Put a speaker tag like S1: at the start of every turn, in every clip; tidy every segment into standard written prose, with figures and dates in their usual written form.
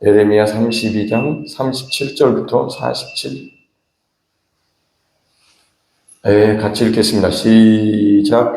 S1: 예레미야 32장 37절부터 47. 같이 읽겠습니다. 시작.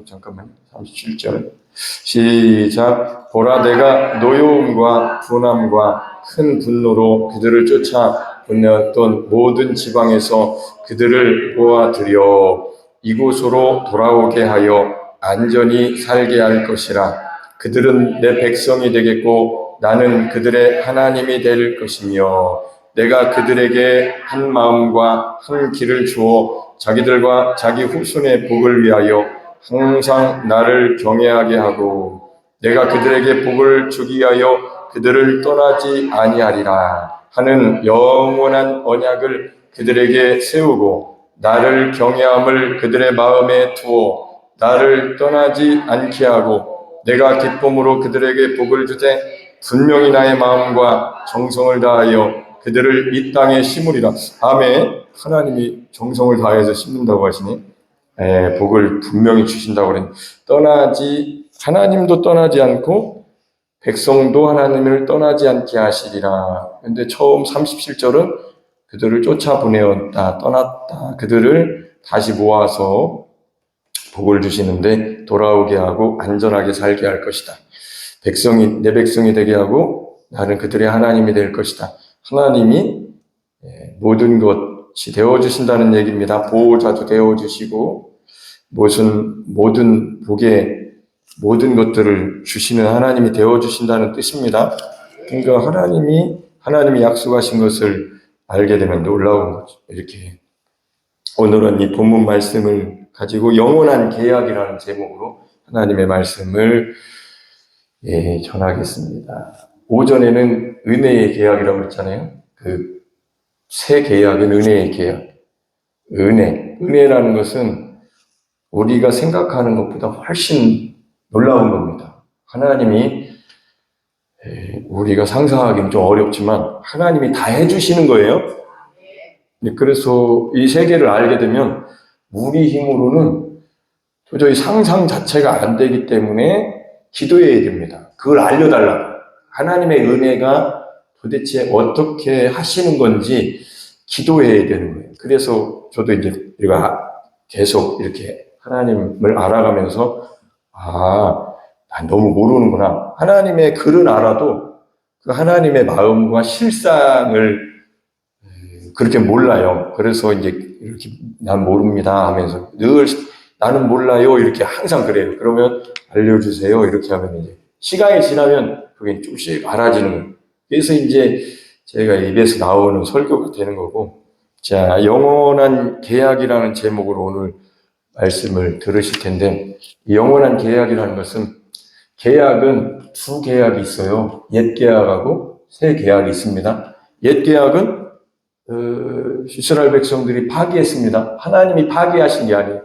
S1: 잠깐만요. 37절. 시작. 보라, 내가 노여움과 분함과 큰 분노로 그들을 쫓아 보내었던 모든 지방에서 그들을 모아들여 이곳으로 돌아오게 하여 안전히 살게 할 것이라. 그들은 내 백성이 되겠고 나는 그들의 하나님이 될 것이며 내가 그들에게 한 마음과 한 길을 주어 자기들과 자기 후손의 복을 위하여 항상 나를 경외하게 하고 내가 그들에게 복을 주기 위하여 그들을 떠나지 아니하리라 하는 영원한 언약을 그들에게 세우고 나를 경외함을 그들의 마음에 두어 나를 떠나지 않게 하고 내가 기쁨으로 그들에게 복을 주되 분명히 나의 마음과 정성을 다하여 그들을 이 땅에 심으리라. 아멘. 하나님이 정성을 다해서 심는다고 하시니 복을 분명히 주신다고 그러니 하나님도 떠나지 않고 백성도 하나님을 떠나지 않게 하시리라. 그런데 처음 37절은 그들을 쫓아보내었다, 떠났다. 그들을 다시 모아서 복을 주시는데 돌아오게 하고 안전하게 살게 할 것이다. 내 백성이 되게 하고 나는 그들의 하나님이 될 것이다. 하나님이 모든 것이 되어주신다는 얘기입니다. 보호자도 되어주시고 모든 복의 모든 것들을 주시는 하나님이 되어주신다는 뜻입니다. 그러니까 하나님이 약속하신 것을 알게 되면 놀라운 거죠. 이렇게 오늘은 이 본문 말씀을 가지고 영원한 계약이라는 제목으로 하나님의 말씀을 전하겠습니다. 오전에는 은혜의 계약이라고 했잖아요. 그 새 계약은 은혜의 계약. 은혜라는 것은 우리가 생각하는 것보다 훨씬 놀라운 겁니다. 하나님이 우리가 상상하기는 좀 어렵지만 하나님이 다 해주시는 거예요. 그래서 이 세계를 알게 되면 우리 힘으로는 도저히 상상 자체가 안 되기 때문에 기도해야 됩니다. 그걸 알려달라고. 하나님의 은혜가 도대체 어떻게 하시는 건지 기도해야 되는 거예요. 그래서 저도 이제 우리가 계속 이렇게 하나님을 알아가면서 난 너무 모르는구나. 하나님의 글은 알아도 그 하나님의 마음과 실상을 그렇게 몰라요. 그래서 이제 이렇게 난 모릅니다 하면서 늘 나는 몰라요 이렇게 항상 그래요. 그러면 알려주세요 이렇게 하면 이제 시간이 지나면 그게 조금씩 알아지는 거예요. 그래서 이제 제가 입에서 나오는 설교가 되는 거고, 자, 영원한 계약이라는 제목으로 오늘 말씀을 들으실 텐데, 이 영원한 계약이라는 것은 계약은 두 계약이 있어요. 옛 계약하고 새 계약이 있습니다. 옛 계약은 이스라엘 백성들이 파기했습니다. 하나님이 파기하신 게 아니에요.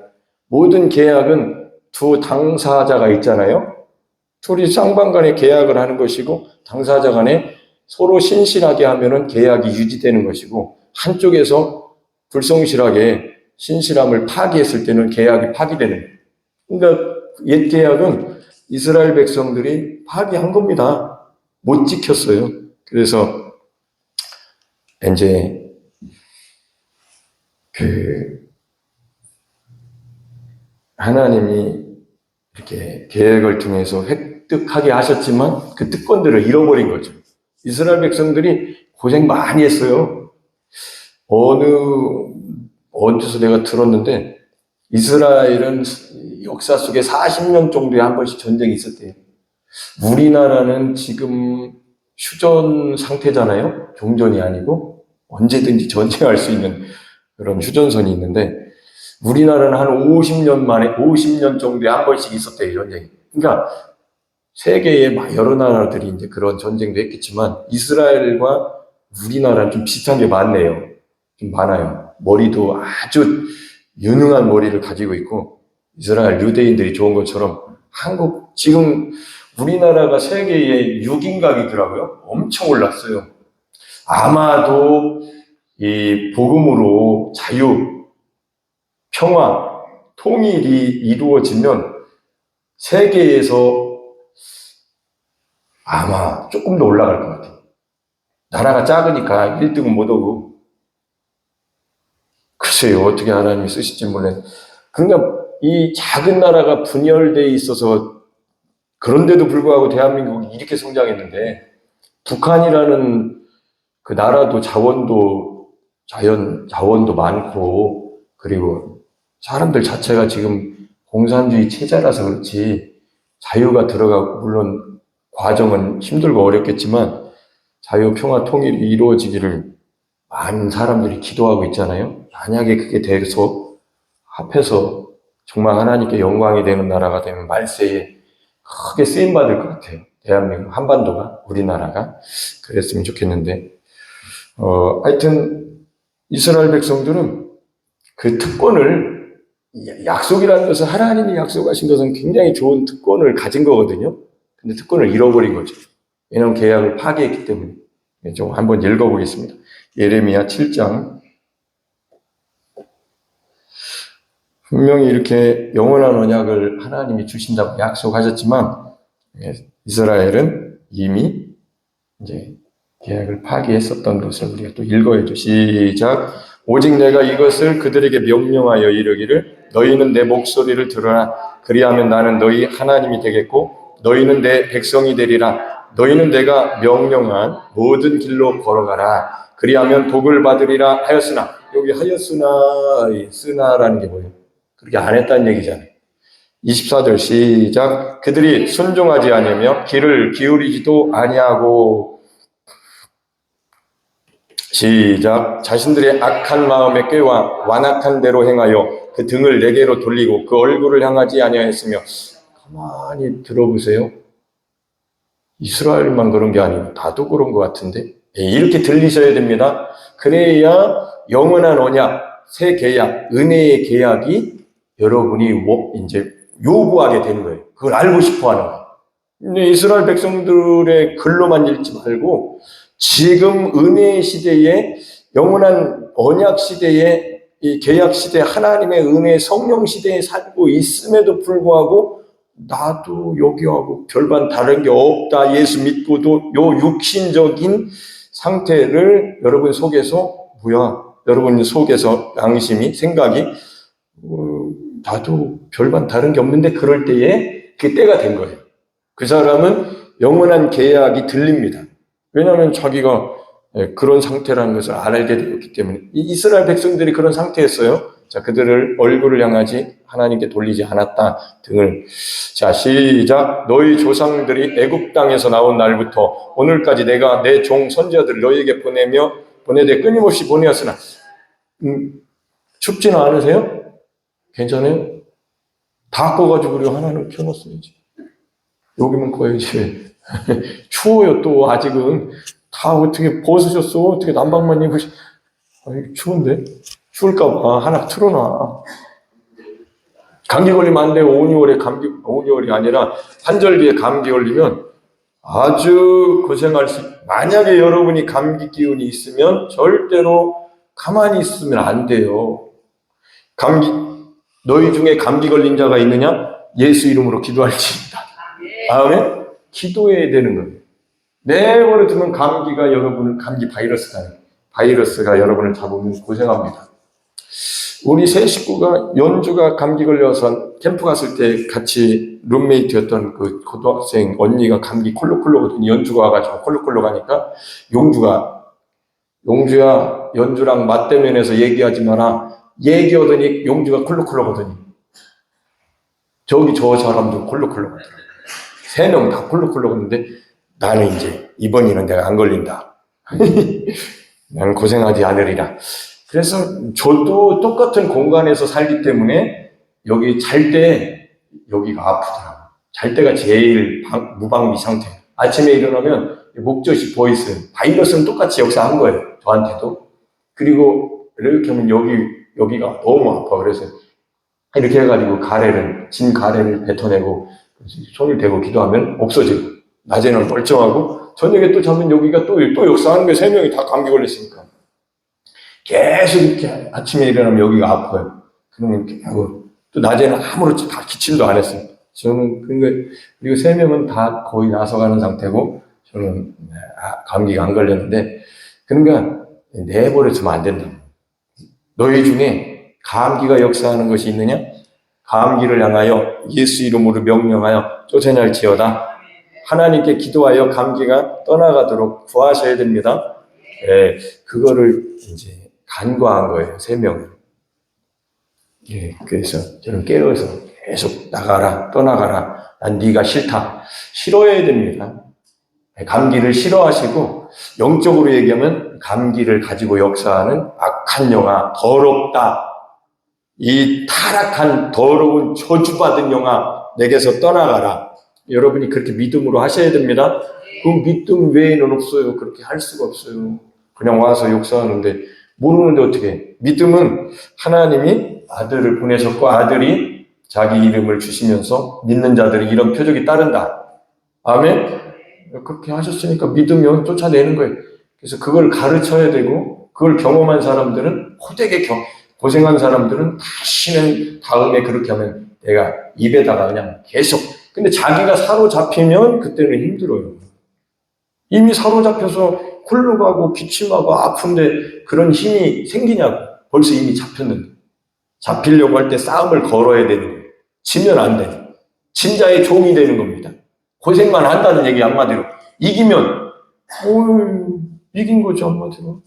S1: 모든 계약은 두 당사자가 있잖아요. 둘이 쌍방간에 계약을 하는 것이고 당사자 간에 서로 신실하게 하면은 계약이 유지되는 것이고 한쪽에서 불성실하게 신실함을 파기했을 때는 계약이 파기되는 거예요. 그러니까 옛 계약은 이스라엘 백성들이 파기한 겁니다. 못 지켰어요. 그래서 이제 하나님이 이렇게 계획을 통해서 획득하게 하셨지만 그 특권들을 잃어버린 거죠. 이스라엘 백성들이 고생 많이 했어요. 어디서 내가 들었는데 이스라엘은 역사 속에 40년 정도에 한 번씩 전쟁이 있었대요. 우리나라는 지금 휴전 상태잖아요. 종전이 아니고 언제든지 전쟁할 수 있는 그런 휴전선이 있는데 우리나라는 한 50년 정도에 한 번씩 있었대요, 전쟁이. 그러니까 세계의 여러 나라들이 이제 그런 전쟁도 했겠지만 이스라엘과 우리나라는 좀 비슷한 게 많네요. 좀 많아요. 머리도 아주 유능한 머리를 가지고 있고 이스라엘 유대인들이 좋은 것처럼 지금 우리나라가 세계의 6인각이더라고요. 엄청 올랐어요. 아마도 이 복음으로 자유, 평화, 통일이 이루어지면 세계에서 아마 조금 더 올라갈 것 같아요. 나라가 작으니까 1등은 못 오고. 글쎄요, 어떻게 하나님이 쓰실지 몰라요. 그러니까 이 작은 나라가 분열되어 있어서 그런데도 불구하고 대한민국이 이렇게 성장했는데, 북한이라는 그 나라도 자원도 많고, 그리고 사람들 자체가 지금 공산주의 체제라서 그렇지, 자유가 들어가고, 물론 과정은 힘들고 어렵겠지만, 자유, 평화, 통일이 이루어지기를 많은 사람들이 기도하고 있잖아요. 만약에 그게 돼서 합해서 정말 하나님께 영광이 되는 나라가 되면 말세에 크게 쓰임받을 것 같아요. 대한민국, 한반도가, 우리나라가. 그랬으면 좋겠는데, 하여튼, 이스라엘 백성들은 그 특권을, 약속이라는 것은 하나님이 약속하신 것은 굉장히 좋은 특권을 가진 거거든요. 근데 특권을 잃어버린 거죠. 왜냐하면 계약을 파기했기 때문에. 좀 한번 읽어보겠습니다. 예레미야 7장. 분명히 이렇게 영원한 언약을 하나님이 주신다고 약속하셨지만, 이스라엘은 이미 이제 계약을 파기했었던 것을 우리가 또 읽어야죠. 시작. 오직 내가 이것을 그들에게 명령하여 이르기를 너희는 내 목소리를 들으라. 그리하면 나는 너희 하나님이 되겠고 너희는 내 백성이 되리라. 너희는 내가 명령한 모든 길로 걸어가라. 그리하면 복을 받으리라 하였으나, 여기 쓰나라는 게 뭐예요? 그렇게 안 했다는 얘기잖아요. 24절 시작. 그들이 순종하지 아니하며 귀를 기울이지도 아니하고, 시작. 자신들의 악한 마음에 꾀와 완악한 대로 행하여 그 등을 내게로 돌리고 그 얼굴을 향하지 아니하였으며. 가만히 들어보세요. 이스라엘만 그런 게 아니고 나도 그런 것 같은데, 이렇게 들리셔야 됩니다. 그래야 영원한 언약, 새 계약, 은혜의 계약이 여러분이 이제 요구하게 되는 거예요. 그걸 알고 싶어 하는 거예요. 근데 이스라엘 백성들의 글로만 읽지 말고 지금 은혜의 시대에, 영원한 언약 시대에, 이 계약 시대, 하나님의 은혜, 성령 시대에 살고 있음에도 불구하고 나도 여기하고 별반 다른 게 없다, 예수 믿고도, 요 육신적인 상태를 여러분 속에서, 여러분 속에서 양심이, 생각이, 나도 별반 다른 게 없는데, 그럴 때에 그 때가 된 거예요. 그 사람은 영원한 계약이 들립니다. 왜냐하면 자기가 그런 상태라는 것을 알게 되었기 때문에. 이 이스라엘 백성들이 그런 상태였어요. 자, 그들을 얼굴을 향하지 하나님께 돌리지 않았다 등을. 자, 시작. 너희 조상들이 애굽 땅에서 나온 날부터 오늘까지 내가 내 종 선지자들을 너희에게 보내되 끊임없이 보내었으나, 춥지는 않으세요? 괜찮아요? 다 꺼가지고 우리가 하나는 켜놓았어야지. 여기만 꺼야지. 추워요. 또 아직은 다 어떻게 벗으셨어? 어떻게 난방만 입으시? 추운데? 추울까봐 하나 틀어놔. 감기 걸리면 안 돼요. 5, 6월이 아니라 환절기에 감기 걸리면 아주 고생할 만약에 여러분이 감기 기운이 있으면 절대로 가만히 있으면 안 돼요. 너희 중에 감기 걸린 자가 있느냐? 예수 이름으로 기도할지니다. 다음에 기도해야 되는 거예요. 내버려 두면 감기가 바이러스가 여러분을 잡으면 고생합니다. 우리 세 식구가, 연주가 감기 걸려서 캠프 갔을 때 같이 룸메이트였던 그 고등학생 언니가 감기 콜록콜록거든요. 연주가 와가지고 콜록콜록 하니까 용주야, 연주랑 맞대면에서 얘기하지 마라. 얘기하더니 용주가 콜록콜록거든요. 저 사람도 콜록콜록하더라고요. 3명 다 콜록콜록했는데 나는 이제 이번에는 내가 안 걸린다. 나는 고생하지 않으리라. 그래서 저도 똑같은 공간에서 살기 때문에 여기 잘 때 여기가 아프더라고요. 잘 때가 제일 무방비 상태. 아침에 일어나면 목젖이 보이스는 바이러스는 똑같이 역사한 거예요. 저한테도. 그리고 이렇게 하면 여기가 너무 아파. 그래서 이렇게 해가지고 진 가래를 뱉어내고 손을 대고 기도하면 없어지고, 낮에는 멀쩡하고 저녁에 또 자면 여기가 또 역사하는 거예요. 3명이 다 감기 걸렸으니까. 계속 이렇게 아침에 일어나면 여기가 아파요. 그러면 이렇게 하고, 또 낮에는 아무렇지 다 기침도 안 했어요. 저는, 그리고 3명은 다 거의 나서가는 상태고, 저는 감기가 안 걸렸는데, 그러니까 내버려두면 안 된다. 너희 중에 감기가 역사하는 것이 있느냐? 감기를 향하여 예수 이름으로 명령하여 쫓아낼지어다. 하나님께 기도하여 감기가 떠나가도록 구하셔야 됩니다. 예, 그거를 이제 간과한 거예요, 3명은. 예, 그래서 저는 깨어서 계속 나가라, 떠나가라. 난 네가 싫다. 싫어야 됩니다. 감기를 싫어하시고, 영적으로 얘기하면 감기를 가지고 역사하는 악한 영아, 더럽다. 이 타락한 더러운 저주받은 영아, 내게서 떠나가라. 여러분이 그렇게 믿음으로 하셔야 됩니다. 그 믿음 외에는 없어요. 그렇게 할 수가 없어요. 그냥 와서 역사하는데 모르는데 어떻게. 믿음은 하나님이 아들을 보내셨고 아들이 자기 이름을 주시면서 믿는 자들이 이런 표적이 따른다. 아멘? 그렇게 하셨으니까 믿으면 쫓아내는 거예요. 그래서 그걸 가르쳐야 되고 그걸 경험한 사람들은 호되게 고생한 사람들은 다시는 다음에 그렇게 하면 내가 입에다가 그냥 계속. 근데 자기가 사로잡히면 그때는 힘들어요. 이미 사로잡혀서 굴러가고 기침하고 아픈데 그런 힘이 생기냐고. 벌써 이미 잡혔는데. 잡히려고 할 때 싸움을 걸어야 되는 거예요. 지면 안 돼. 진자의 종이 되는 겁니다. 고생만 한다는 얘기 한마디로. 이기면 이긴 거죠 한마디로.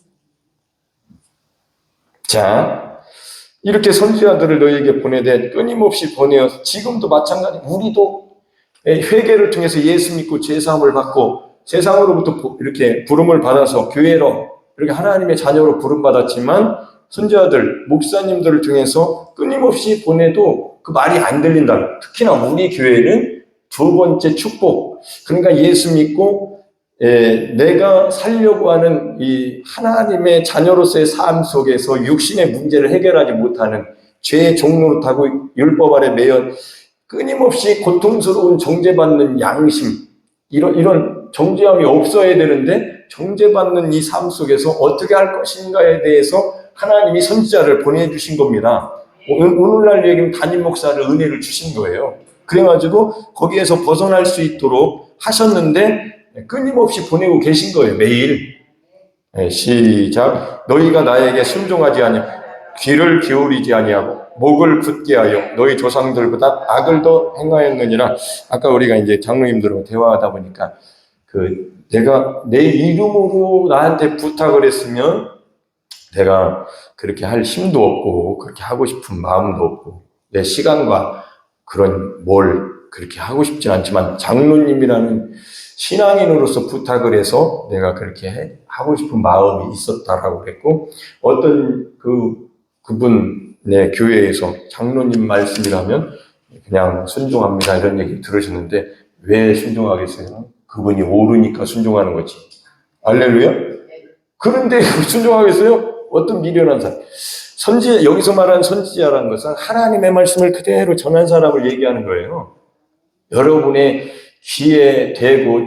S1: 자, 이렇게 선지자들을 너희에게 보내되 끊임없이 보내어 지금도 마찬가지. 우리도 회개를 통해서 예수 믿고 죄사함을 받고 세상으로부터 이렇게 부름을 받아서 교회로 이렇게 하나님의 자녀로 부름받았지만 선지자들, 목사님들을 통해서 끊임없이 보내도 그 말이 안 들린다. 특히나 우리 교회는 2번째 축복. 그러니까 예수 믿고 내가 살려고 하는 이 하나님의 자녀로서의 삶 속에서 육신의 문제를 해결하지 못하는 죄의 종로로 타고 율법 아래 매여 끊임없이 고통스러운 정죄받는 양심, 이런 정죄함이 없어야 되는데 정죄받는 이 삶 속에서 어떻게 할 것인가에 대해서 하나님이 선지자를 보내주신 겁니다. 오늘날 얘기는 담임 목사를 은혜를 주신 거예요. 그래가지고 거기에서 벗어날 수 있도록 하셨는데 끊임없이 보내고 계신 거예요. 매일. 시작. 너희가 나에게 순종하지 아니하고 귀를 기울이지 아니하고 목을 굳게 하여 너희 조상들보다 악을 더 행하였느니라. 아까 우리가 이제 장로님들하고 대화하다 보니까 내가 내 이름으로 나한테 부탁을 했으면 내가 그렇게 할 힘도 없고 그렇게 하고 싶은 마음도 없고 내 시간과 그런 뭘 그렇게 하고 싶지 않지만 장로님이라는 신앙인으로서 부탁을 해서 내가 그렇게 하고 싶은 마음이 있었다라고 그랬고 어떤 그분의 교회에서 장로님 말씀이라면 그냥 순종합니다 이런 얘기 들으셨는데 왜 순종하겠어요? 그분이 옳으니까 순종하는 거지. 할렐루야? 그런데 순종하겠어요? 어떤 미련한 사람. 여기서 말하는 선지자라는 것은 하나님의 말씀을 그대로 전한 사람을 얘기하는 거예요. 여러분의 귀에 대고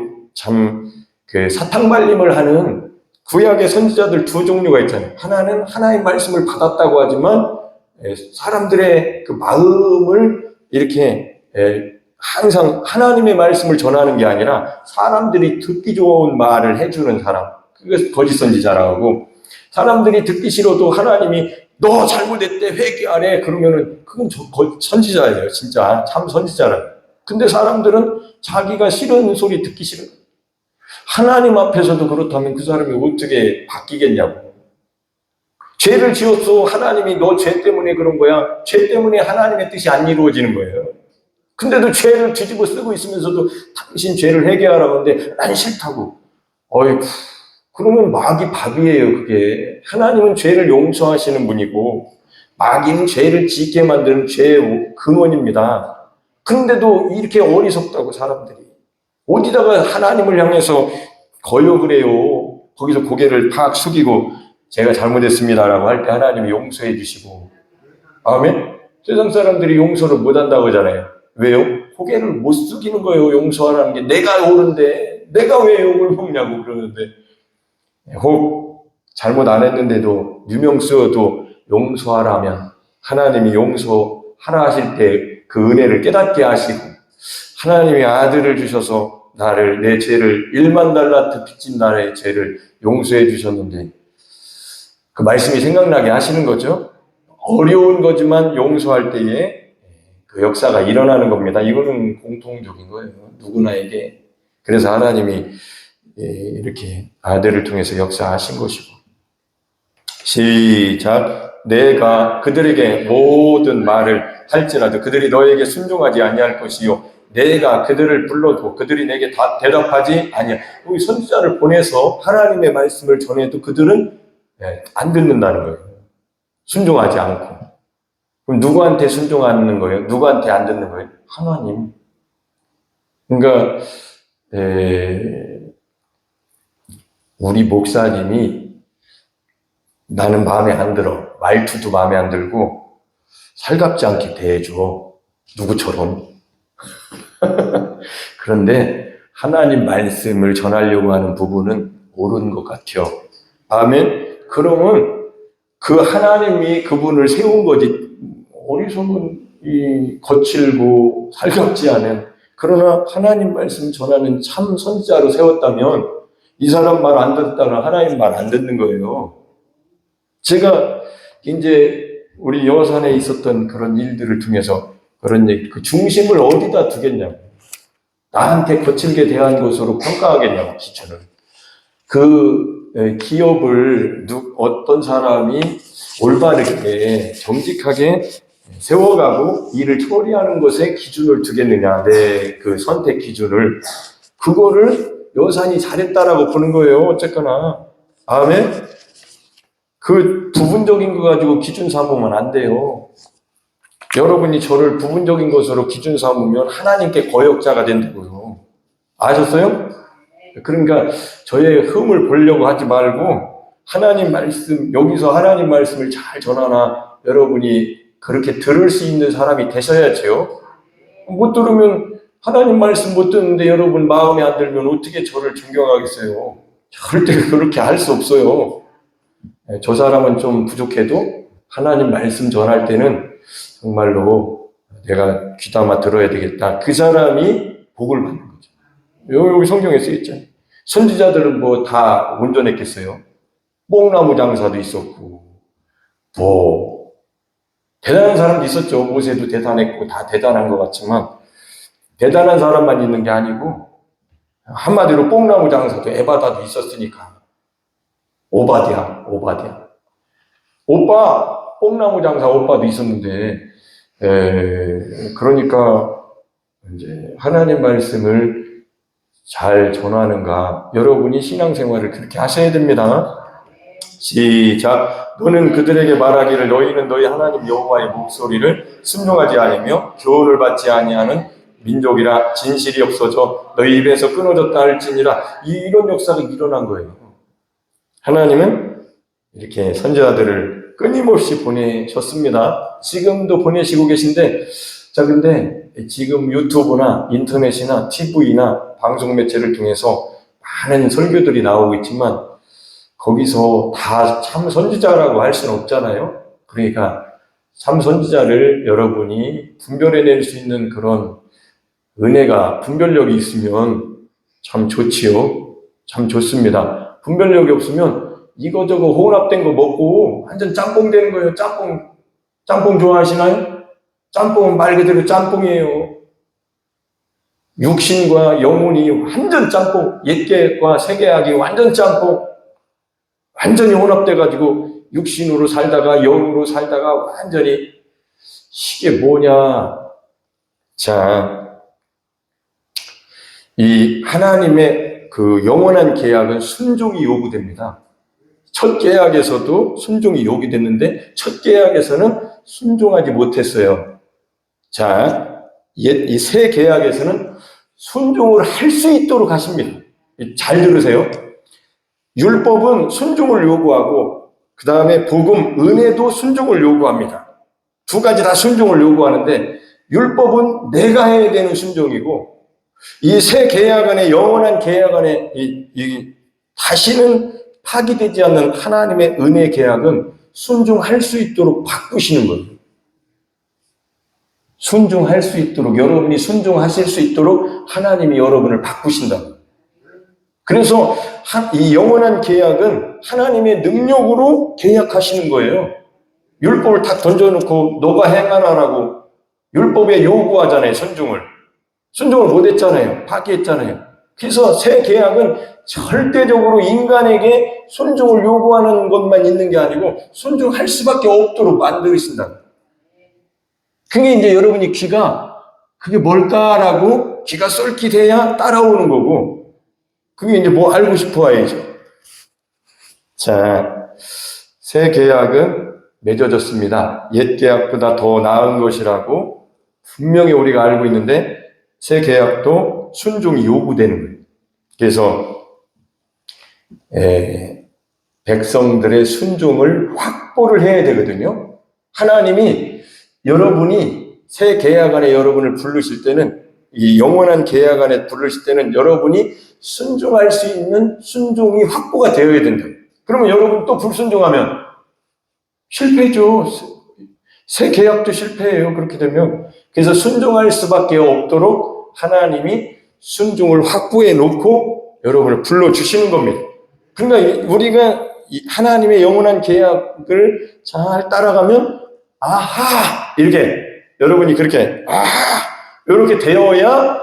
S1: 사탕 발림을 하는 구약의 선지자들 2종류가 있잖아요. 하나는 하나님의 말씀을 받았다고 하지만 사람들의 그 마음을 이렇게 항상 하나님의 말씀을 전하는 게 아니라 사람들이 듣기 좋은 말을 해주는 사람. 그게 거짓 선지자라고 하고 사람들이 듣기 싫어도 하나님이 너 잘못했대 회개하래 그러면은 그건 선지자예요. 진짜 참 선지자라고. 근데 사람들은 자기가 싫은 소리 듣기 싫은 하나님 앞에서도 그렇다면 그 사람이 어떻게 바뀌겠냐고. 죄를 지었어. 하나님이 너 죄 때문에 그런 거야. 죄 때문에 하나님의 뜻이 안 이루어지는 거예요. 근데도 죄를 뒤집어 쓰고 있으면서도 당신 죄를 회개하라고 하는데 난 싫다고. 어이구. 그러면 마귀 밥이에요, 그게. 하나님은 죄를 용서하시는 분이고, 마귀는 죄를 짓게 만드는 죄의 근원입니다. 근데도 이렇게 어리석다고, 사람들이. 어디다가 하나님을 향해서 거역을 해요. 거기서 고개를 팍 숙이고, 제가 잘못했습니다라고 할 때 하나님이 용서해 주시고. 아멘? 세상 사람들이 용서를 못 한다고 하잖아요. 왜요? 고개를 못 숙이는 거예요, 용서하라는 게. 내가 옳은데, 내가 왜 욕을 먹냐고 그러는데. 혹 잘못 안 했는데도 유명 쓰어도 용서하라면 하나님이 용서하라 하실 때 그 은혜를 깨닫게 하시고 하나님이 아들을 주셔서 나를, 내 죄를 1만 달란트 빚진 나의 죄를 용서해 주셨는데 그 말씀이 생각나게 하시는 거죠. 어려운 거지만 용서할 때에 그 역사가 일어나는 겁니다. 이거는 공통적인 거예요. 누구나에게. 그래서 하나님이 이렇게 아들을 통해서 역사하신 것이고. 시작. 내가 그들에게 모든 말을 할지라도 그들이 너에게 순종하지 아니할 것이요 내가 그들을 불러도 그들이 내게 다 대답하지 아니할. 우리 선지자를 보내서 하나님의 말씀을 전해도 그들은 안 듣는다는 거예요. 순종하지 않고. 그럼 누구한테 순종하는 거예요? 누구한테 안 듣는 거예요? 하나님. 그러니까 우리 목사님이 나는 마음에 안 들어. 말투도 마음에 안 들고 살갑지 않게 대해줘. 누구처럼. 그런데 하나님 말씀을 전하려고 하는 부분은 옳은 것 같아요. 아멘. 그러면 그 하나님이 그분을 세운 거지. 어리석은 거칠고 살갑지 않은, 그러나 하나님 말씀 전하는 참 선지자로 세웠다면 이 사람 말 안 듣다가 하나님 말 안 듣는 거예요. 제가 이제 우리 여산에 있었던 그런 일들을 통해서 그런 얘기, 그 중심을 어디다 두겠냐고. 나한테 거칠게 대한 것으로 평가하겠냐고, 기준을. 그 기업을 어떤 사람이 올바르게 정직하게 세워가고 일을 처리하는 것에 기준을 두겠느냐, 내 그 선택 기준을. 그거를 여산이 잘했다라고 보는 거예요, 어쨌거나. 아멘? 그 부분적인 거 가지고 기준 삼으면 안 돼요. 여러분이 저를 부분적인 것으로 기준 삼으면 하나님께 거역자가 된다고요. 아셨어요? 그러니까 저의 흠을 보려고 하지 말고 하나님 말씀, 여기서 하나님 말씀을 잘 전하나 여러분이 그렇게 들을 수 있는 사람이 되셔야죠. 못 들으면, 하나님 말씀 못 듣는데 여러분 마음에 안 들면 어떻게 저를 존경하겠어요? 절대 그렇게 할 수 없어요. 저 사람은 좀 부족해도 하나님 말씀 전할 때는 정말로 내가 귀담아 들어야 되겠다. 그 사람이 복을 받는 거죠. 여기 성경에 쓰여있잖아요. 선지자들은 뭐 다 온전했겠어요? 뽕나무 장사도 있었고, 뭐 대단한 사람도 있었죠. 모세도 대단했고 다 대단한 것 같지만 대단한 사람만 있는 게 아니고 한마디로 뽕나무 장사도 에바다도 있었으니까. 오바댜. 오빠, 뽕나무 장사 오빠도 있었는데, 그러니까, 이제, 하나님 말씀을 잘 전하는가. 여러분이 신앙생활을 그렇게 하셔야 됩니다. 시작. 너는 그들에게 말하기를 너희는 너희 하나님 여호와의 목소리를 순종하지 아니며 교훈을 받지 아니하는 민족이라 진실이 없어져 너희 입에서 끊어졌다 할지니라. 이런 역사가 일어난 거예요. 하나님은 이렇게 선지자들을 끊임없이 보내셨습니다. 지금도 보내시고 계신데, 자, 근데 지금 유튜브나 인터넷이나 TV나 방송 매체를 통해서 많은 설교들이 나오고 있지만, 거기서 다 참 선지자라고 할 수는 없잖아요. 그러니까 참 선지자를 여러분이 분별해낼 수 있는 그런 은혜가, 분별력이 있으면 참 좋지요. 참 좋습니다. 분별력이 없으면 이거저거 혼합된 거 먹고 완전 짬뽕 되는 거예요. 짬뽕 좋아하시나요? 짬뽕은 말 그대로 짬뽕이에요. 육신과 영혼이 완전 짬뽕, 옛계과 새계약이 완전 짬뽕, 완전히 혼합돼가지고 육신으로 살다가 영으로 살다가 완전히, 이게 뭐냐. 자, 이 하나님의 그 영원한 계약은 순종이 요구됩니다. 첫 계약에서도 순종이 요구됐는데 첫 계약에서는 순종하지 못했어요. 자, 이 새 계약에서는 순종을 할 수 있도록 하십니다. 잘 들으세요. 율법은 순종을 요구하고 그 다음에 복음, 은혜도 순종을 요구합니다. 두 가지 다 순종을 요구하는데 율법은 내가 해야 되는 순종이고 이 새 계약 안에, 영원한 계약 안에 다시는 파기되지 않는 하나님의 은혜 계약은 순종할 수 있도록 바꾸시는 거예요. 순종할 수 있도록, 여러분이 순종하실 수 있도록 하나님이 여러분을 바꾸신다. 그래서 이 영원한 계약은 하나님의 능력으로 계약하시는 거예요. 율법을 탁 던져놓고 너가 행하라라고 율법에 요구하잖아요. 순종을 못했잖아요. 파기했잖아요. 그래서 새 계약은 절대적으로 인간에게 순종을 요구하는 것만 있는 게 아니고 순종할 수밖에 없도록 만드신다. 그게 이제 여러분이 귀가 그게 뭘까라고 귀가 쏠깃해야 따라오는 거고, 그게 이제 뭐 알고 싶어 해야죠. 자, 새 계약은 맺어졌습니다. 옛 계약보다 더 나은 것이라고 분명히 우리가 알고 있는데 새 계약도 순종이 요구되는 거예요. 그래서 백성들의 순종을 확보를 해야 되거든요. 하나님이 여러분이 새 계약 안에 여러분을 부르실 때는, 이 영원한 계약 안에 부르실 때는 여러분이 순종할 수 있는 순종이 확보가 되어야 된다. 그러면 여러분 또 불순종하면 실패죠. 새 계약도 실패해요. 그렇게 되면. 그래서 순종할 수밖에 없도록 하나님이 순종을 확보해 놓고 여러분을 불러주시는 겁니다. 그러니까 우리가 하나님의 영원한 계약을 잘 따라가면 아하 이렇게 여러분이 그렇게 이렇게 되어야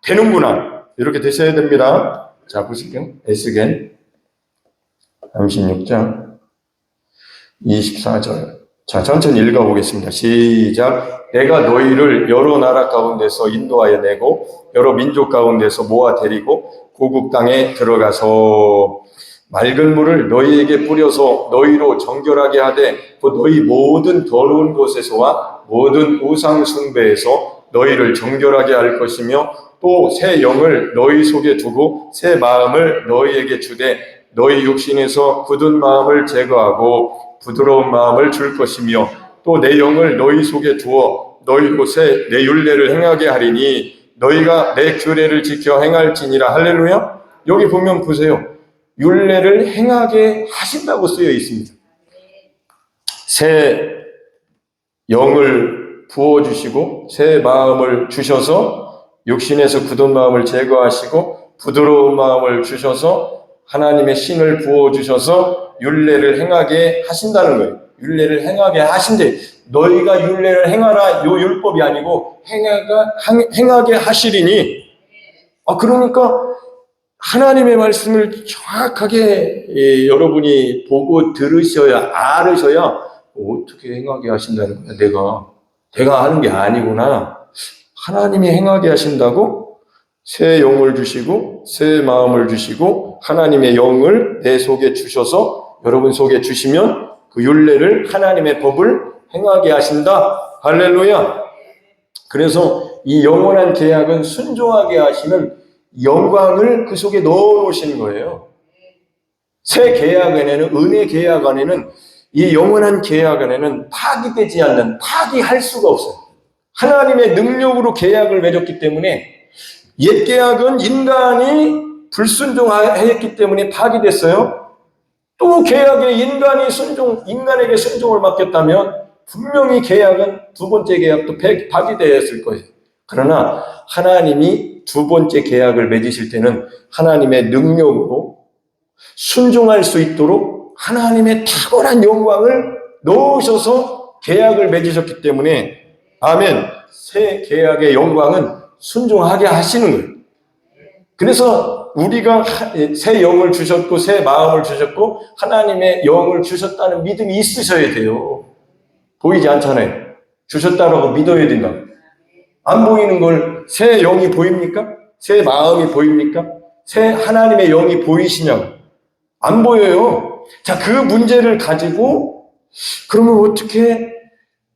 S1: 되는구나 이렇게 되셔야 됩니다. 자, 보실게요. 에스겔 36장 24절. 자, 천천히 읽어보겠습니다. 시작. 내가 너희를 여러 나라 가운데서 인도하여 내고 여러 민족 가운데서 모아 데리고 고국 땅에 들어가서 맑은 물을 너희에게 뿌려서 너희로 정결하게 하되 또 너희 모든 더러운 곳에서와 모든 우상 숭배에서 너희를 정결하게 할 것이며 또 새 영을 너희 속에 두고 새 마음을 너희에게 주되 너희 육신에서 굳은 마음을 제거하고 부드러운 마음을 줄 것이며 또 내 영을 너희 속에 두어 너희 곳에 내 율례를 행하게 하리니 너희가 내 규례를 지켜 행할지니라. 할렐루야. 여기 보면 보세요. 율례를 행하게 하신다고 쓰여 있습니다. 새 영을 부어주시고 새 마음을 주셔서 육신에서 굳은 마음을 제거하시고 부드러운 마음을 주셔서 하나님의 신을 부어주셔서 율례를 행하게 하신다는 거예요. 율례를 행하게 하신대. 너희가 율례를 행하라 요 율법이 아니고 행하게 하시리니. 그러니까 하나님의 말씀을 정확하게 여러분이 보고 들으셔야 알으셔야 어떻게 행하게 하신다는 거야. 내가 하는 게 아니구나. 하나님이 행하게 하신다고 새 영을 주시고 새 마음을 주시고 하나님의 영을 내 속에 주셔서 여러분 속에 주시면 그 율례를 하나님의 법을 행하게 하신다. 할렐루야. 그래서 이 영원한 계약은 순종하게 하시는 영광을 그 속에 넣어 놓으시는 거예요. 새 계약 안에는, 은혜 계약 안에는, 이 영원한 계약 안에는 파기되지 않는, 파기할 수가 없어요. 하나님의 능력으로 계약을 맺었기 때문에 옛 계약은 인간이 불순종했기 때문에 파기됐어요. 또 계약에 인간에게 순종을 맡겼다면 분명히 계약은 두 번째 계약도 파기되었을 거예요. 그러나 하나님이 두 번째 계약을 맺으실 때는 하나님의 능력으로 순종할 수 있도록 하나님의 탁월한 영광을 넣으셔서 계약을 맺으셨기 때문에 아멘. 새 계약의 영광은 순종하게 하시는 거예요. 그래서 우리가 새 영을 주셨고 새 마음을 주셨고 하나님의 영을 주셨다는 믿음이 있으셔야 돼요. 보이지 않잖아요. 주셨다라고 믿어야 된다. 안 보이는 걸 새 영이 보입니까? 새 마음이 보입니까? 새 하나님의 영이 보이시냐고. 안 보여요. 자, 그 문제를 가지고 그러면 어떻게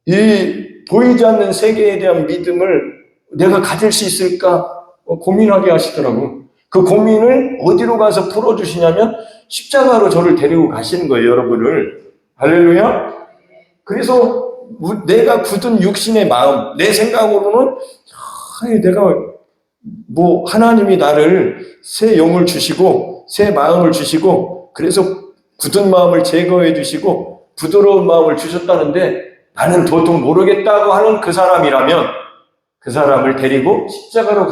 S1: 이 보이지 않는 세계에 대한 믿음을 내가 가질 수 있을까 고민하게 하시더라고. 그 고민을 어디로 가서 풀어주시냐면 십자가로 저를 데리고 가시는 거예요, 여러분을. 할렐루야. 그래서 내가 굳은 육신의 마음, 내 생각으로는 내가 하나님이 나를 새 영을 주시고 새 마음을 주시고 그래서 굳은 마음을 제거해 주시고 부드러운 마음을 주셨다는데 나는 도통 모르겠다고 하는 그 사람이라면 그 사람을 데리고 십자가로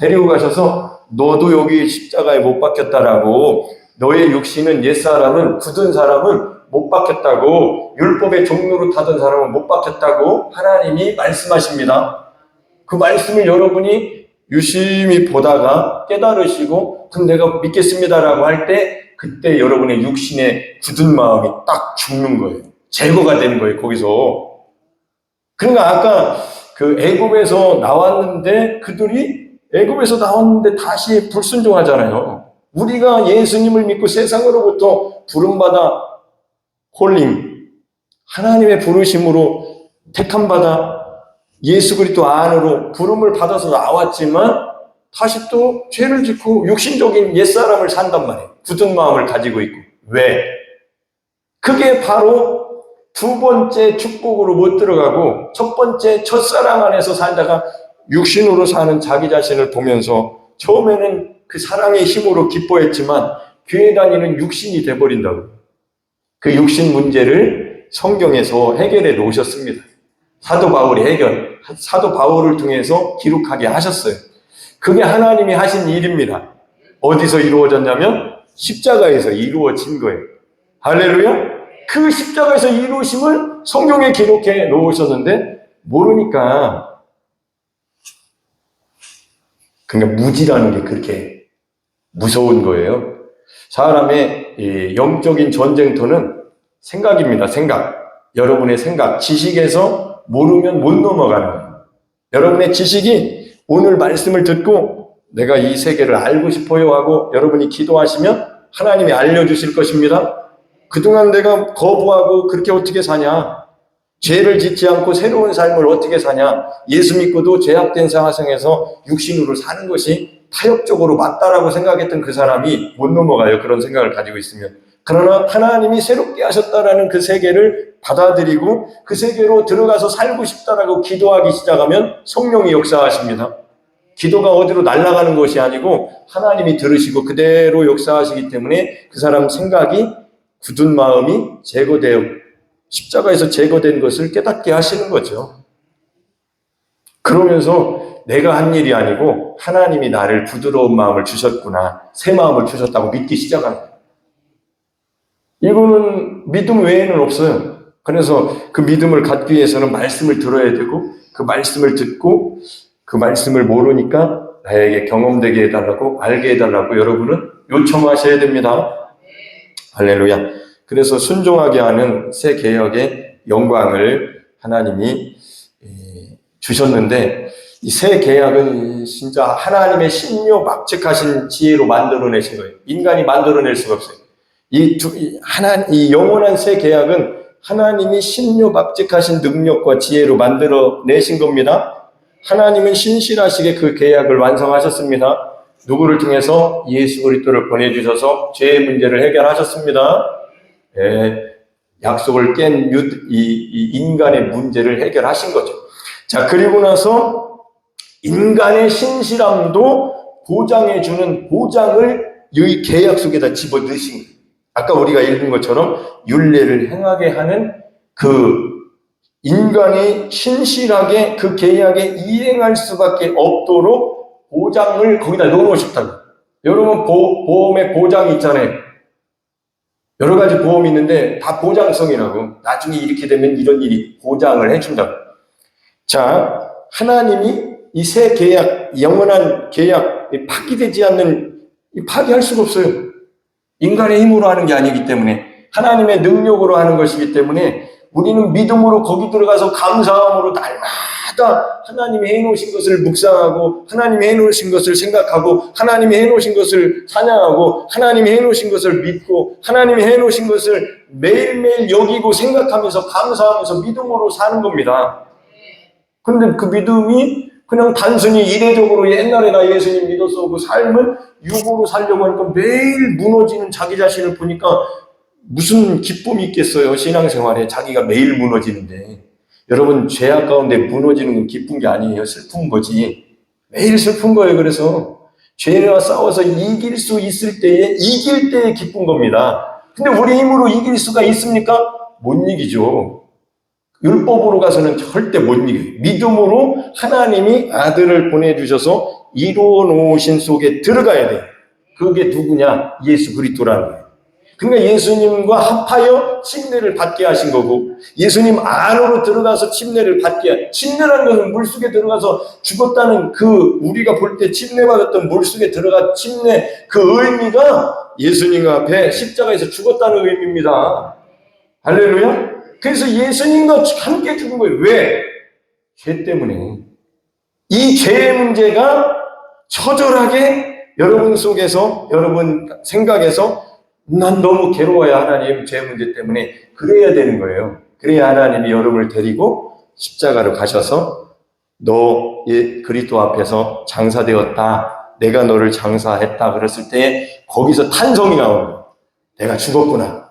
S1: 데리고 가셔서 너도 여기 십자가에 못 박혔다라고, 너의 육신은 옛사람은, 굳은 사람은 못 박혔다고, 율법의 종로로 타던 사람은 못 박혔다고 하나님이 말씀하십니다. 그 말씀을 여러분이 유심히 보다가 깨달으시고 그럼 내가 믿겠습니다라고 할 때, 그때 여러분의 육신의 굳은 마음이 딱 죽는 거예요. 제거가 되는 거예요, 거기서. 그러니까 아까 그 애굽에서 나왔는데, 그들이 애굽에서 나왔는데 다시 불순종하잖아요. 우리가 예수님을 믿고 세상으로부터 부름받아 콜림, 하나님의 부르심으로 택함받아 예수 그리스도 안으로 부름을 받아서 나왔지만 다시 또 죄를 짓고 육신적인 옛사람을 산단 말이에요. 굳은 마음을 가지고 있고. 왜? 그게 바로 두 번째 축복으로 못 들어가고 첫 번째 첫사랑 안에서 살다가 육신으로 사는 자기 자신을 보면서 처음에는 그 사랑의 힘으로 기뻐했지만 교회 다니는 육신이 돼버린다고. 그 육신 문제를 성경에서 해결해 놓으셨습니다. 사도 바울을 통해서 기록하게 하셨어요. 그게 하나님이 하신 일입니다. 어디서 이루어졌냐면 십자가에서 이루어진 거예요. 할렐루야. 그 십자가에서 이루어짐을 성경에 기록해 놓으셨는데 모르니까, 그러니까 무지라는 게 그렇게 무서운 거예요. 사람의 영적인 전쟁터는 생각입니다. 생각. 여러분의 생각, 지식에서 모르면 못 넘어가는 거예요. 여러분의 지식이 오늘 말씀을 듣고 내가 이 세계를 알고 싶어요 하고 여러분이 기도하시면 하나님이 알려주실 것입니다. 그동안 내가 거부하고 그렇게 어떻게 사냐? 죄를 짓지 않고 새로운 삶을 어떻게 사냐? 예수 믿고도 죄악된 상황에서 육신으로 사는 것이 타협적으로 맞다라고 생각했던 그 사람이 못 넘어가요. 그런 생각을 가지고 있으면. 그러나 하나님이 새롭게 하셨다라는 그 세계를 받아들이고 그 세계로 들어가서 살고 싶다라고 기도하기 시작하면 성령이 역사하십니다. 기도가 어디로 날아가는 것이 아니고 하나님이 들으시고 그대로 역사하시기 때문에 그 사람 생각이, 굳은 마음이 제거되어 십자가에서 제거된 것을 깨닫게 하시는 거죠. 그러면서 내가 한 일이 아니고 하나님이 나를 부드러운 마음을 주셨구나, 새 마음을 주셨다고 믿기 시작하는 거예요. 이거는 믿음 외에는 없어요. 그래서 그 믿음을 갖기 위해서는 말씀을 들어야 되고, 그 말씀을 듣고 그 말씀을 모르니까 나에게 경험되게 해달라고, 알게 해달라고 여러분은 요청하셔야 됩니다. 할렐루야. 그래서 순종하게 하는 새 개혁의 영광을 하나님이 주셨는데, 이 새 계약은 진짜 하나님의 신묘막측하신 지혜로 만들어내신 거예요. 인간이 만들어낼 수가 없어요. 이 영원한 새 계약은 하나님이 신묘막측하신 능력과 지혜로 만들어내신 겁니다. 하나님은 신실하시게 그 계약을 완성하셨습니다. 누구를 통해서? 예수 그리스도를 보내주셔서 죄의 문제를 해결하셨습니다. 약속을 깬 이 인간의 문제를 해결하신 거죠. 자, 그리고 나서 인간의 신실함도 보장해주는 보장을 이 계약 속에다 집어넣으신 거예요. 아까 우리가 읽은 것처럼 율례를 행하게 하는 그 인간이 신실하게 그 계약에 이행할 수밖에 없도록 보장을 거기다 넣어놓으셨다고. 여러분 보험에 보장이 있잖아요. 여러 가지 보험이 있는데 다 보장성이라고. 나중에 이렇게 되면 이런 일이 보장을 해준다고. 자, 하나님이 이 새 계약, 영원한 계약, 파기되지 않는, 파기할 수가 없어요. 인간의 힘으로 하는 게 아니기 때문에, 하나님의 능력으로 하는 것이기 때문에 우리는 믿음으로 거기 들어가서 감사함으로 날마다 하나님이 해놓으신 것을 묵상하고, 하나님이 해놓으신 것을 생각하고, 하나님이 해놓으신 것을 찬양하고, 하나님이 해놓으신 것을 믿고, 하나님이 해놓으신 것을 매일매일 여기고 생각하면서 감사하면서 믿음으로 사는 겁니다. 그런데 그 믿음이 그냥 단순히 이례적으로 옛날에 나 예수님 믿었어 그 삶을 육으로 살려고 하니까 매일 무너지는 자기 자신을 보니까 무슨 기쁨이 있겠어요. 신앙생활에 자기가 매일 무너지는데. 여러분, 죄악 가운데 무너지는 건 기쁜 게 아니에요. 슬픈 거지. 매일 슬픈 거예요. 그래서 죄와 싸워서 이길 수 있을 때에, 이길 때에 기쁜 겁니다. 근데 우리 힘으로 이길 수가 있습니까? 못 이기죠. 율법으로 가서는 절대 못 이겨요. 믿음으로 하나님이 아들을 보내주셔서 이루어 놓으신 속에 들어가야 돼요. 그게 누구냐? 예수 그리스도라는 거예요. 그러니까 예수님과 합하여 침례를 받게 하신 거고, 예수님 안으로 들어가서 침례를 받게, 침례라는 것은 물속에 들어가서 죽었다는 그 우리가 볼 때 침례 받았던 물속에 들어가 침례 그 의미가 예수님 앞에 십자가에서 죽었다는 의미입니다. 할렐루야. 그래서 예수님과 함께 죽은 거예요. 왜? 죄 때문에. 이 죄의 문제가 처절하게 여러분 속에서, 여러분 생각에서 난 너무 괴로워요, 하나님. 죄 문제 때문에. 그래야 되는 거예요. 그래야 하나님이 여러분을 데리고 십자가로 가셔서 너 그리스도 앞에서 장사되었다. 내가 너를 장사했다. 그랬을 때 거기서 탄성이 나오는 거예요. 내가 죽었구나.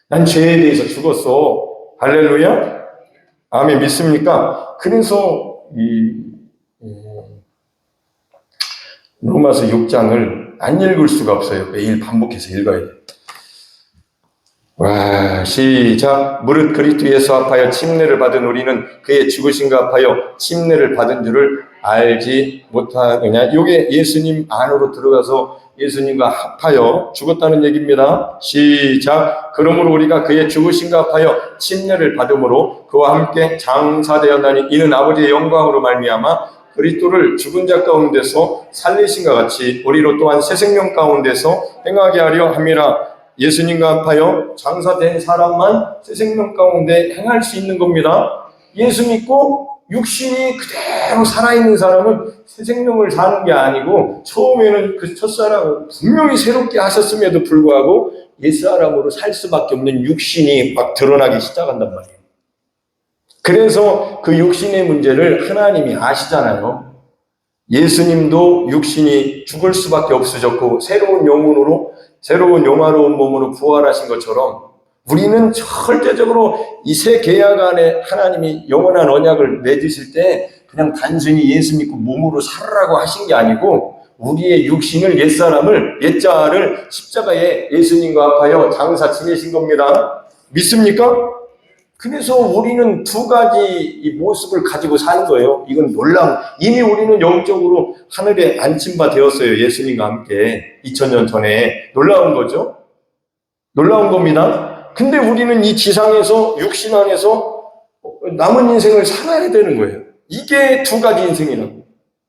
S1: 난 죄에 대해서 죽었어. 할렐루야? 아멘. 믿습니까? 그래서 로마서 6장을 안 읽을 수가 없어요. 매일 반복해서 읽어야 돼요. 와, 시작. 무릇 그리스도 예수 합하여 침례를 받은 우리는 그의 죽으심과 합하여 침례를 받은 줄을 알지 못하느냐. 이게 예수님 안으로 들어가서 예수님과 합하여 죽었다는 얘기입니다. 시작. 그러므로 우리가 그의 죽으심과 합하여 침례를 받음으로 그와 함께 장사되었나니 이는 아버지의 영광으로 말미암아 그리스도를 죽은 자 가운데서 살리신과 같이 우리로 또한 새 생명 가운데서 행하게 하려 함이라. 예수님과 합하여 장사된 사람만 새 생명 가운데 행할 수 있는 겁니다. 예수 믿고 육신이 그대로 살아있는 사람은 새 생명을 사는 게 아니고 처음에는 그 첫사람을 분명히 새롭게 하셨음에도 불구하고 옛사람으로 살 수밖에 없는 육신이 막 드러나기 시작한단 말이에요. 그래서 그 육신의 문제를 하나님이 아시잖아요. 예수님도 육신이 죽을 수밖에 없으셨고 새로운 영혼으로, 새로운 영화로운 몸으로 부활하신 것처럼 우리는 절대적으로 이 새 계약 안에 하나님이 영원한 언약을 맺으실 때 그냥 단순히 예수 믿고 몸으로 살으라고 하신 게 아니고 우리의 육신을, 옛사람을, 옛자아를 십자가에 예수님과 합하여 장사 지내신 겁니다. 믿습니까? 그래서 우리는 두 가지 이 모습을 가지고 사는 거예요. 이건 놀라운, 이미 우리는 영적으로 하늘에 안침바 되었어요. 예수님과 함께 2000년 전에. 놀라운 거죠. 놀라운 겁니다. 근데 우리는 이 지상에서, 육신 안에서 남은 인생을 살아야 되는 거예요. 이게 두 가지 인생이라고.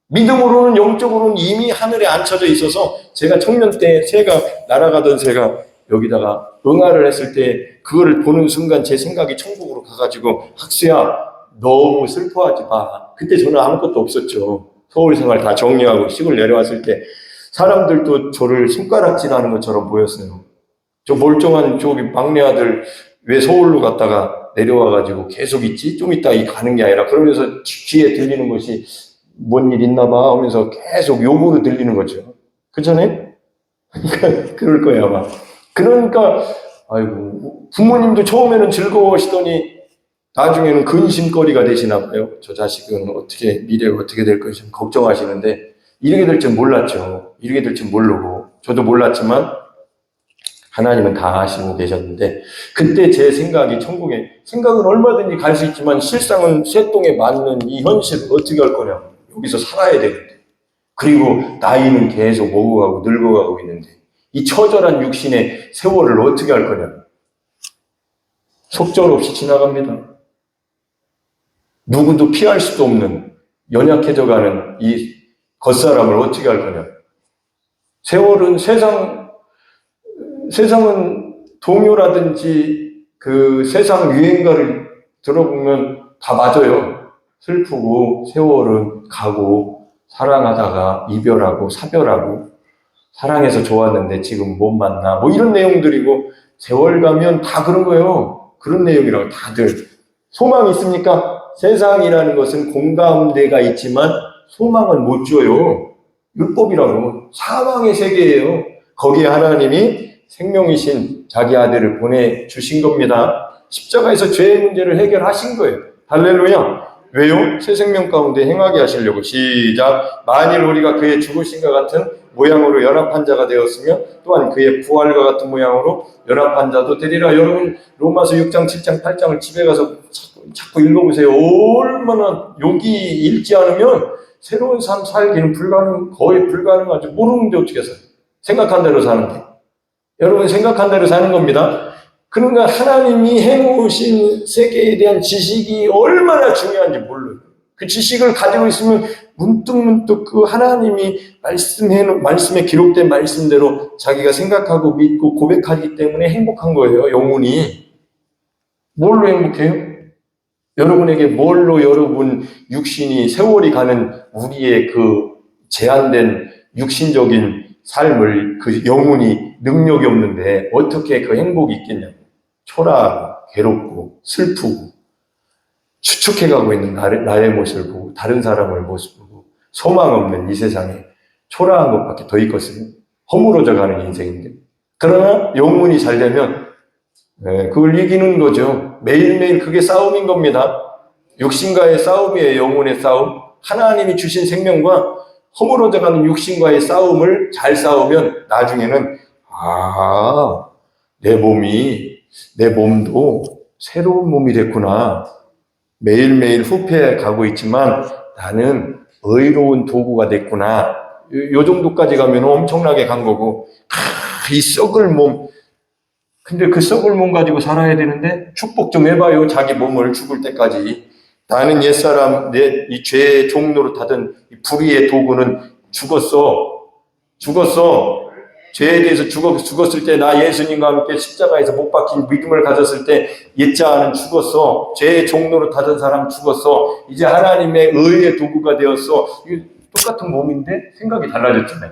S1: 믿음으로는, 영적으로는 이미 하늘에 앉혀져 있어서 제가 청년 때 새가 날아가던 새가 여기다가 응아를 했을 때 그거를 보는 순간 제 생각이 천국으로 가가지고 학수야 너무 슬퍼하지 마. 그때 저는 아무것도 없었죠. 서울 생활 다 정리하고 시골 내려왔을 때 사람들도 저를 손가락질하는 것처럼 보였어요. 저 멀쩡한 저기 막내 아들 왜 서울로 갔다가 내려와가지고 계속 있지? 좀 이따 가는 게 아니라 그러면서 귀에 들리는 것이 뭔 일 있나 봐 하면서 계속 욕으로 들리는 거죠. 그렇잖아요? 그럴 거예요 아마. 그러니까 아이고 부모님도 처음에는 즐거워하시더니 나중에는 근심거리가 되시나 봐요. 저 자식은 어떻게 미래가 어떻게 될 것인지 좀 걱정하시는데 이렇게 될 줄 몰랐죠. 이렇게 될 줄 모르고 저도 몰랐지만 하나님은 다 아시고 계셨는데 그때 제 생각이 천국에 생각은 얼마든지 갈 수 있지만 실상은 새똥에 맞는 이 현실을 어떻게 할 거냐. 여기서 살아야 되는데 그리고 나이는 계속 먹어가고 늙어가고 있는데 이 처절한 육신의 세월을 어떻게 할 거냐. 속절없이 지나갑니다. 누구도 피할 수도 없는 연약해져가는 이 겉사람을 어떻게 할 거냐. 세월은 세상은 동요라든지 그 세상 유행가를 들어보면 다 맞아요. 슬프고 세월은 가고 사랑하다가 이별하고 사별하고 사랑해서 좋았는데 지금 못 만나 뭐 이런 내용들이고 세월 가면 다 그런 거예요. 그런 내용이라고 다들. 소망이 있습니까? 세상이라는 것은 공감대가 있지만 소망은 못 줘요. 율법이라고 사망의 세계예요. 거기에 하나님이 생명이신 자기 아들을 보내주신 겁니다. 십자가에서 죄의 문제를 해결하신 거예요. 할렐루야. 왜요? 새 생명 가운데 행하게 하시려고. 시작. 만일 우리가 그의 죽으심과 같은 모양으로 연합한 자가 되었으며 또한 그의 부활과 같은 모양으로 연합한 자도 되리라. 여러분 로마서 6장, 7장, 8장을 집에 가서 자꾸 읽어보세요. 얼마나 여기 읽지 않으면 새로운 삶 살기는 거의 불가능하죠. 모르는데 어떻게 살아요? 생각한 대로 사는데. 여러분 생각한 대로 사는 겁니다. 그러니까 하나님이 해놓으신 세계에 대한 지식이 얼마나 중요한지 몰라요. 그 지식을 가지고 있으면 문득문득 그 하나님이 말씀에 기록된 말씀대로 자기가 생각하고 믿고 고백하기 때문에 행복한 거예요. 영혼이. 뭘로 행복해요? 여러분에게 뭘로 여러분 육신이 세월이 가는 우리의 그 제한된 육신적인 삶을 그 영혼이 능력이 없는데 어떻게 그 행복이 있겠냐고. 초라하고 괴롭고 슬프고 추측해가고 있는 나의 모습을 보고 다른 사람의 모습을 보고 소망 없는 이 세상에 초라한 것밖에 더 있거든요. 허물어져가는 인생인데. 그러나 영혼이 잘 되면 그걸 이기는 거죠. 매일매일 그게 싸움인 겁니다. 육신과의 싸움이에요. 영혼의 싸움. 하나님이 주신 생명과 허물어져가는 육신과의 싸움을 잘 싸우면 나중에는 내 몸도 새로운 몸이 됐구나. 매일매일 후패해 가고 있지만 나는 의로운 도구가 됐구나. 요 정도까지 가면 엄청나게 간 거고 이 썩을 몸. 근데 그 썩을 몸 가지고 살아야 되는데 축복 좀 해봐요. 자기 몸을 죽을 때까지. 나는 옛사람 이 죄의 종로로 타던 불의의 도구는 죽었어. 죄에 대해서 죽었을 때 나 예수님과 함께 십자가에서 못 박힌 믿음을 가졌을 때 옛자는 죽었어. 죄의 종로로 타던 사람 죽었어. 이제 하나님의 의의 도구가 되었어. 이게 똑같은 몸인데 생각이 달라졌잖아요.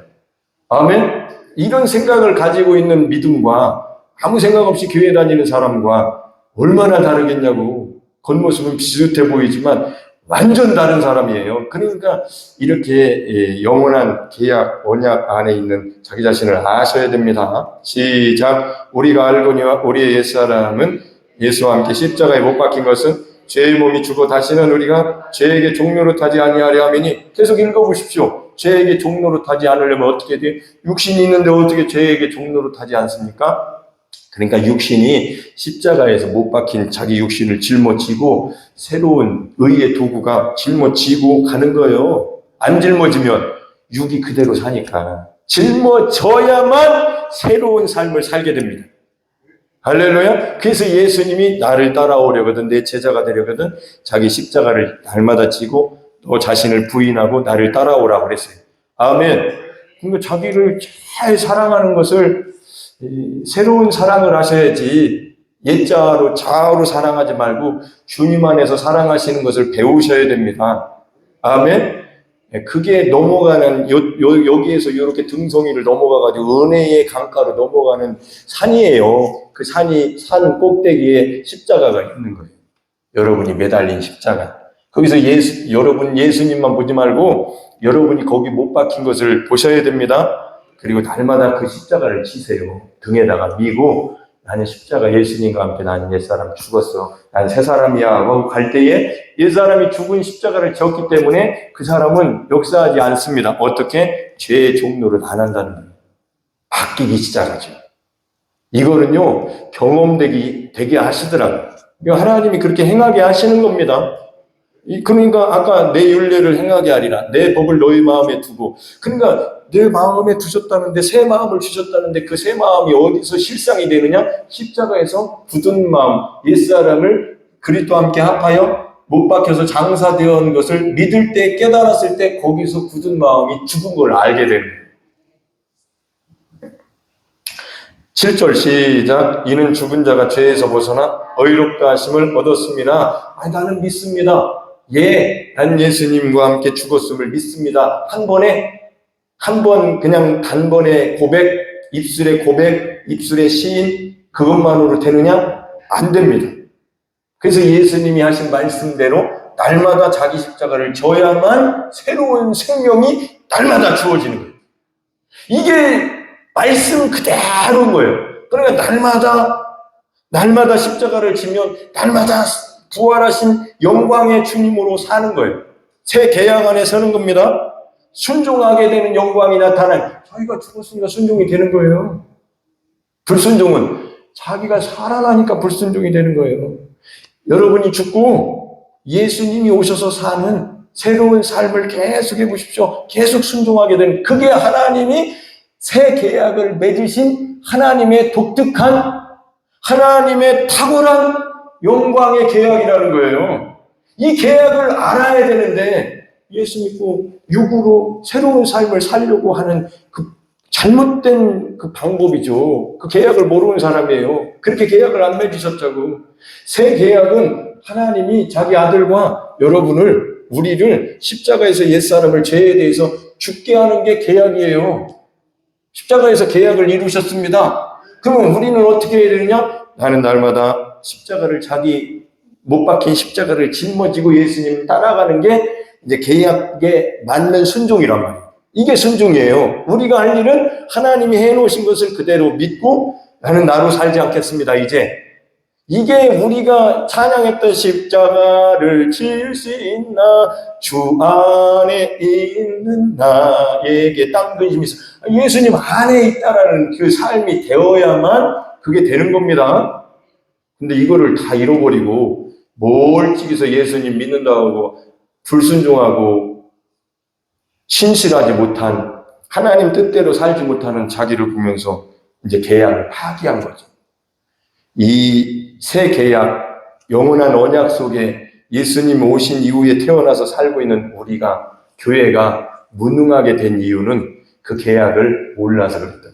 S1: 아멘? 이런 생각을 가지고 있는 믿음과 아무 생각 없이 교회 다니는 사람과 얼마나 다르겠냐고. 겉모습은 비슷해 보이지만 완전 다른 사람이에요. 그러니까 이렇게 영원한 계약, 언약 안에 있는 자기 자신을 아셔야 됩니다. 시작. 우리가 알거니와 우리의 옛사람은 예수와 함께 십자가에 못 박힌 것은 죄의 몸이 죽어 다시는 우리가 죄에게 종로로 타지 아니하려 함이니. 계속 읽어보십시오. 죄에게 종로로 타지 않으려면 어떻게 돼요? 육신이 있는데 어떻게 죄에게 종로로 타지 않습니까? 그러니까 육신이 십자가에서 못 박힌 자기 육신을 짊어지고 새로운 의의 도구가 짊어지고 가는 거예요. 안 짊어지면 육이 그대로 사니까 짊어져야만 새로운 삶을 살게 됩니다. 할렐루야. 그래서 예수님이 나를 따라오려거든 내 제자가 되려거든 자기 십자가를 날마다 지고 너 자신을 부인하고 나를 따라오라고 그랬어요. 아멘. 그러니까 자기를 잘 사랑하는 것을 새로운 사랑을 하셔야지 옛자로 좌우로 사랑하지 말고 주님 안에서 사랑하시는 것을 배우셔야 됩니다. 아멘. 그게 넘어가는 여기에서 이렇게 등성이를 넘어가가지고 은혜의 강가로 넘어가는 산이에요. 그 산 꼭대기에 십자가가 있는 거예요. 여러분이 매달린 십자가. 거기서 여러분 예수님만 보지 말고 여러분이 거기 못 박힌 것을 보셔야 됩니다. 그리고 날마다 그 십자가를 지세요. 등에다가 미고 나는 십자가 예수님과 함께 나는 옛사람 죽었어. 난 새 사람이야 하고 갈 때에 옛사람이 죽은 십자가를 지었기 때문에 그 사람은 역사하지 않습니다. 어떻게? 죄의 종로를 안 한다는 거예요. 바뀌기 시작하죠. 이거는요 경험되게 하시더라고요. 하나님이 그렇게 행하게 하시는 겁니다. 그러니까 아까 내 율례를 행하게 하리라. 내 법을 너희 마음에 두고. 그러니까 내 마음에 두셨다는데 새 마음을 주셨다는데 그 새 마음이 어디서 실상이 되느냐? 십자가에서 굳은 마음, 옛사람을 그리스도와 함께 합하여 못 박혀서 장사되었는 것을 믿을 때 깨달았을 때 거기서 굳은 마음이 죽은 걸 알게 되는 거예요. 7절 시작. 이는 죽은 자가 죄에서 벗어나 의롭다 하심을 얻었습니다. 나는 믿습니다. 난 예수님과 함께 죽었음을 믿습니다. 한 번 그냥 단번에 고백, 입술의 시인 그것만으로 되느냐? 안 됩니다. 그래서 예수님이 하신 말씀대로 날마다 자기 십자가를 져야만 새로운 생명이 날마다 주어지는 거예요. 이게 말씀 그대로인 거예요. 그러니까 날마다 십자가를 지면 날마다 부활하신 영광의 주님으로 사는 거예요. 새 계약 안에 서는 겁니다. 순종하게 되는 영광이 나타나요. 자기가 죽었으니까 순종이 되는 거예요. 불순종은 자기가 살아나니까 불순종이 되는 거예요. 여러분이 죽고 예수님이 오셔서 사는 새로운 삶을 계속 해보십시오. 계속 순종하게 되는, 그게 하나님이 새 계약을 맺으신 하나님의 독특한, 하나님의 탁월한 영광의 계약이라는 거예요. 이 계약을 알아야 되는데 예수 믿고 육으로 새로운 삶을 살려고 하는 그 잘못된 그 방법이죠. 그 계약을 모르는 사람이에요. 그렇게 계약을 안 맺으셨자고. 새 계약은 하나님이 자기 아들과 여러분을, 우리를 십자가에서 옛사람을, 죄에 대해서 죽게 하는 게 계약이에요. 십자가에서 계약을 이루셨습니다. 그러면 우리는 어떻게 해야 되느냐? 나는 날마다 십자가를, 자기 못 박힌 십자가를 짊어지고 예수님을 따라가는 게 이제 계약에 맞는 순종이란 말이에요. 이게 순종이에요. 우리가 할 일은 하나님이 해놓으신 것을 그대로 믿고 나는 나로 살지 않겠습니다. 이게 우리가 찬양했던 십자가를 질 수 있나, 주 안에 있는 나에게 딴 근심이 있어. 예수님 안에 있다라는 그 삶이 되어야만 그게 되는 겁니다. 근데 이거를 다 잃어버리고 멀찍이서 예수님 믿는다고 불순종하고 신실하지 못한, 하나님 뜻대로 살지 못하는 자기를 보면서 이제 계약을 파기한 거죠. 이 새 계약, 영원한 언약 속에 예수님 오신 이후에 태어나서 살고 있는 우리가, 교회가 무능하게 된 이유는 그 계약을 몰라서 그렇다.